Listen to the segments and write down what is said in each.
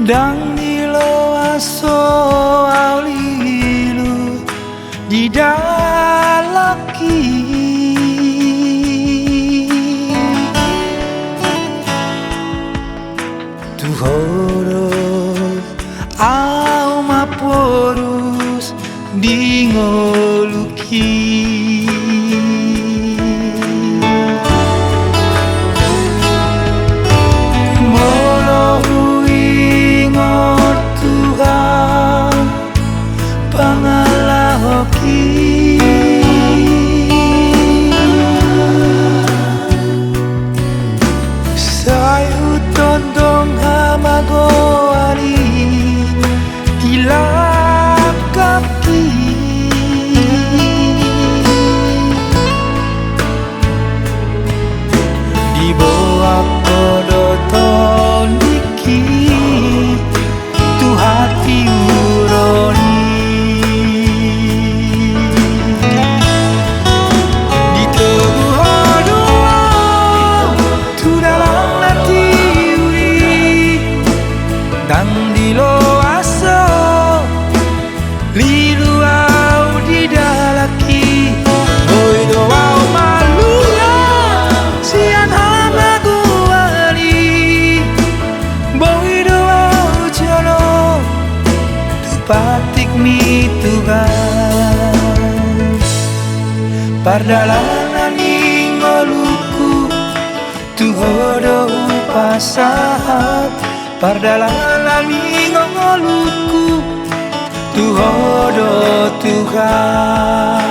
Dang diloaso aulilu di dalaki tuhoro au maporus di ngoluki Sayu tondong hamagoari tilap kaki di bawah kodoton diki tu hati uroni di tubuh dan diloaso liru au di dalaki boy doau malula sian hamaguali boy doau jolo tu patik mi tugas pardalanan ingoluku tu hodo pasahat pardalanan ingoluku tu hodo Tuhan.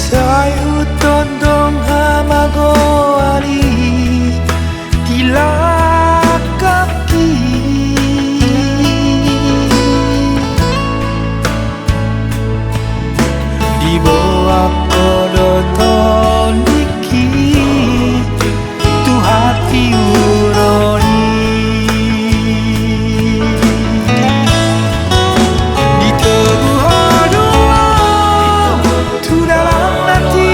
Sayu tondong hamagoari tilap kaki di bawah kodoton diki tu hati uroni di tubuh doa tu dalam nanti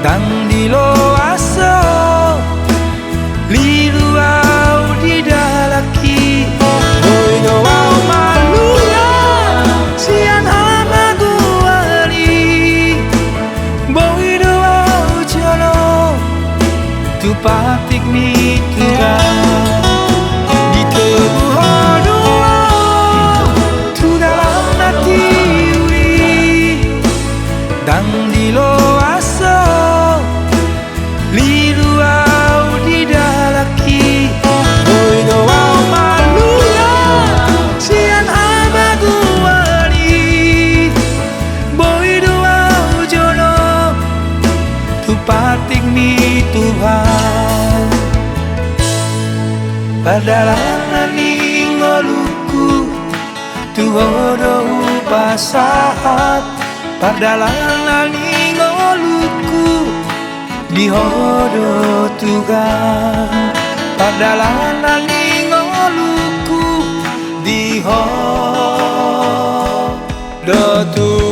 dan diloaso liru au di dalaki boy doau malula sian hamaguali boy doau jolo tu patik mi tugas di tubuh doa tu dalam nanti dan diloaso liru au di dalaki boy doau malula sian hamaguali boy doau jolo tu patik mi Tuhan pardalanan ingoluku tu hodo pasahat pardalanan ingoluku di hodo Tuhan pardalanan ingoluku di hodo Tuhan.